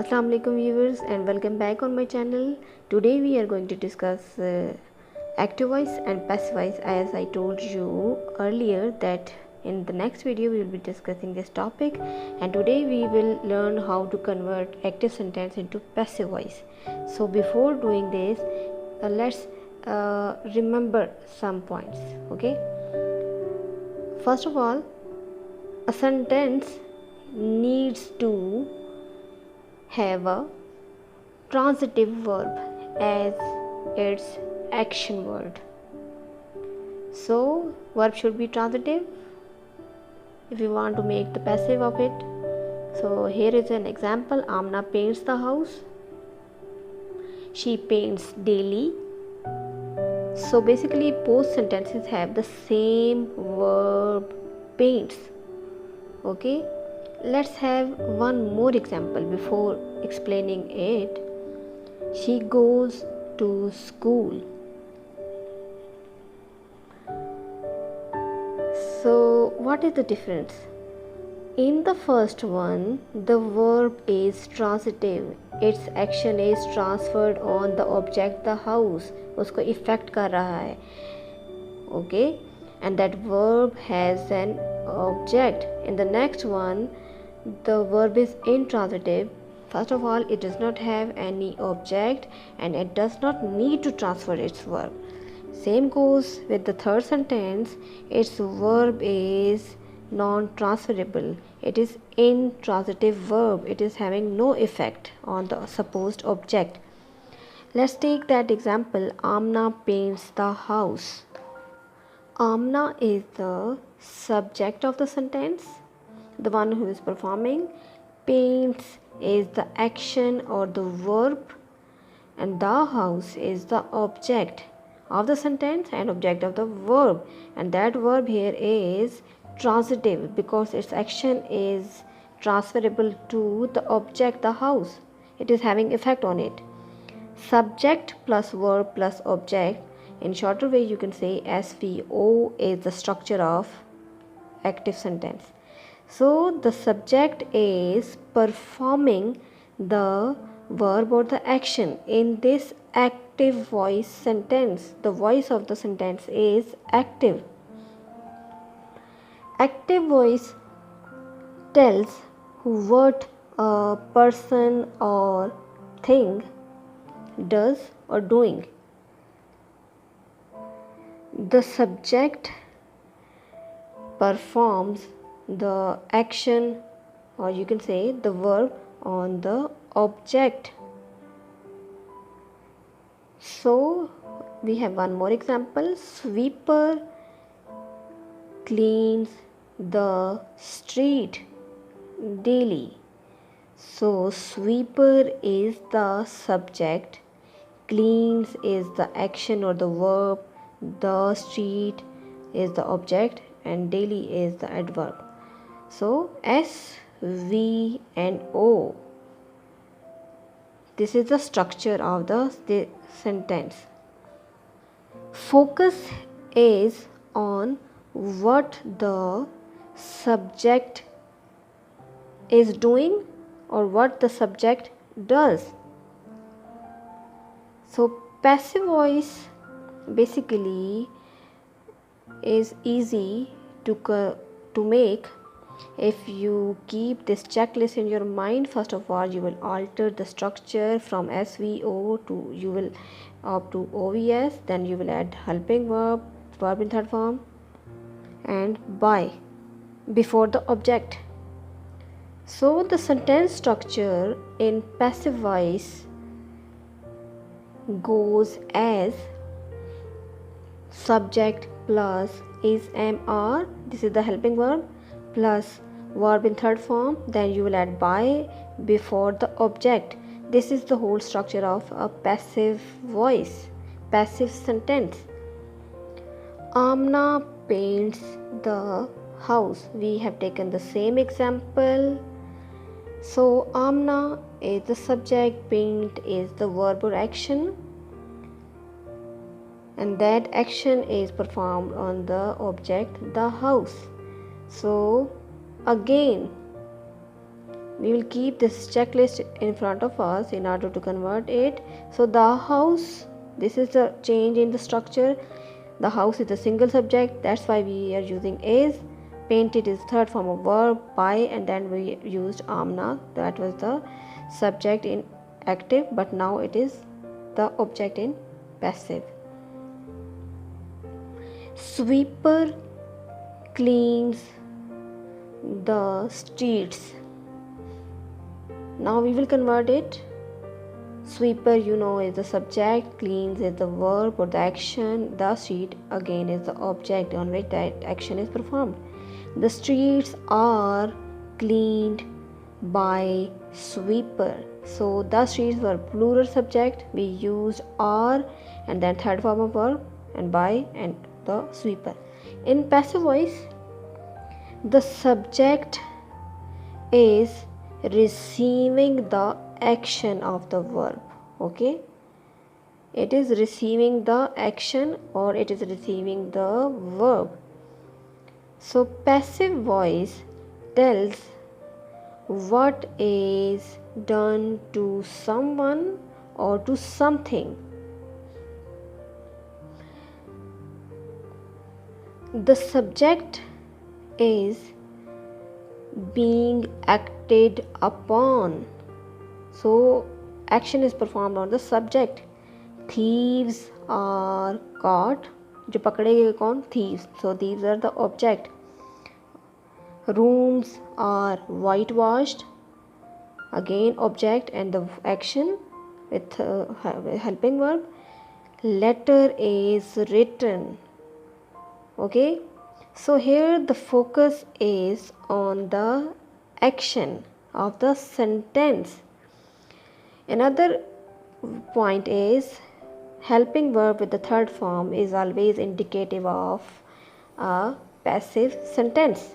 Assalamu alaikum viewers and welcome back on my channel. Today we are going to discuss active voice and passive voice, as I told you earlier that in the next video we will be discussing this topic, and today we will learn how to convert active sentence into passive voice. So before doing this, let's remember some points. Okay, first of all, a sentence needs to have a transitive verb as its action word. So verb should be transitive if you want to make the passive of it. So here is an example. Amna paints the house. She paints daily. So basically both sentences have the same verb, paints. Okay, let's have one more example before explaining it. She goes to school. So what is the difference? In the first one, the verb is transitive. Its action is transferred on the object, the house. उसको effect कर रहा है. Okay, and that verb has an object. In the next one, the verb is intransitive. First of all, it does not have any object and it does not need to transfer its verb. Same goes with the third sentence. Its verb is non-transferable. It is intransitive verb. It is having no effect on the supposed object. Let's take that example. Amna paints the house. Amna is the subject of the sentence, the one who is performing. Paints is the action or the verb, and the house is the object of the sentence and object of the verb, and that verb here is transitive because its action is transferable to the object, the house. It is having effect on it. Subject plus verb plus object. In shorter way, you can say SVO is the structure of active sentence. So the subject is performing the verb or the action. In this active voice sentence, the voice of the sentence is active. Active voice tells what a person or thing does or doing. The subject performs the action, or you can say the verb, on the object. So we have one more example. Sweeper cleans the street daily. So sweeper is the subject, cleans is the action or the verb, the street is the object, and daily is the adverb. So S, V and O. This is the structure of the sentence. Focus is on what the subject is doing or what the subject does. So passive voice basically is easy to make if you keep this checklist in your mind. First of all, you will alter the structure from SVO to, you will up to OVS, then you will add helping verb, verb in third form, and by before the object. So the sentence structure in passive voice goes as subject plus is, am, are, this is the helping verb, plus verb in third form, then you will add by before the object. This is the whole structure of a passive voice, passive sentence. Amna paints the house. We have taken the same example. So Amna is the subject, paint is the verb or action, and that action is performed on the object, the house. So again we will keep this checklist in front of us in order to convert it. So the house, this is the change in the structure. The house is a single subject, that's why we are using is. Painted is third form of verb, by, and then we used amna, that was the subject in active, but now it is the object in passive. Sweeper cleans the streets. Now we will convert it. Sweeper, you know, is the subject, cleans is the verb or the action, the street again is the object on which that action is performed. The streets are cleaned by sweeper. So the streets were plural subject, we used are and then third form of verb and by and the sweeper. In passive voice, the subject is receiving the action of the verb. Okay, it is receiving the action or it is receiving the verb. So passive voice tells what is done to someone or to something. The subject is being acted upon. So action is performed on the subject. Thieves are caught. जो पकड़े गए कौन? Thieves. So these are the object. Rooms are whitewashed. Again object and the action with helping verb. Letter is written. Okay. So here the focus is on the action of the sentence. Another point is helping verb with the third form is always indicative of a passive sentence.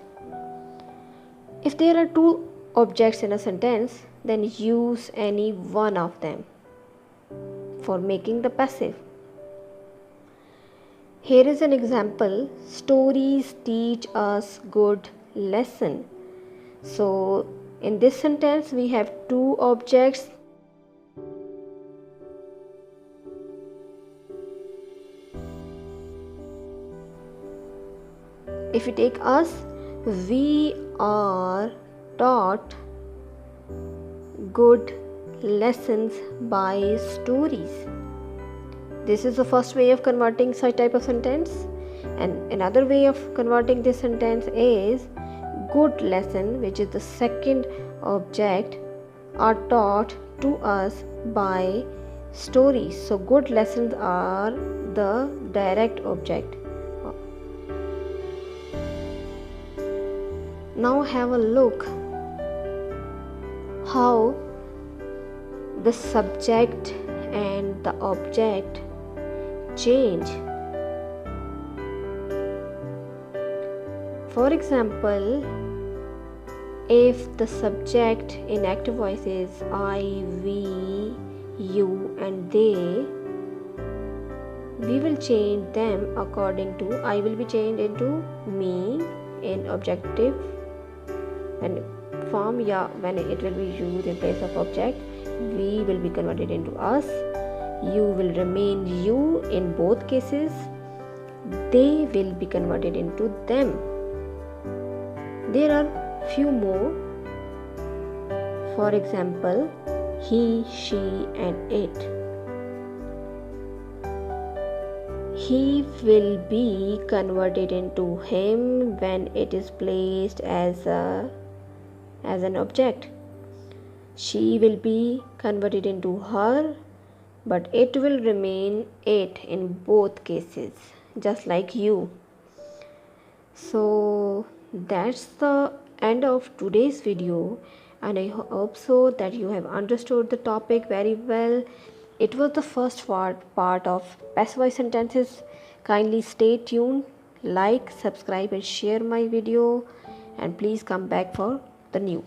If there are two objects in a sentence, then use any one of them for making the passive. Here is an example. Stories teach us good lesson. So in this sentence we have two objects. If you take us, we are taught good lessons by stories. This is the first way of converting such type of sentence. And another way of converting this sentence is good lesson, which is the second object, are taught to us by stories. So good lessons are the direct object. Now have a look how the subject and the object change. For example, if the subject in active voice is I, we, you and they, we will change them according to I will be changed into me in objective and form, when it will be used in place of object. We will be converted into us. You will remain you in both cases. They will be converted into them. There are few more. For example, he, she and it. He will be converted into him when it is placed as an object. She will be converted into her, but it will remain it in both cases, just like you. So that's the end of today's video, and I hope so that you have understood the topic very well. It was the first part of passive voice sentences. Kindly stay tuned, like, subscribe and share my video, and please come back for the new.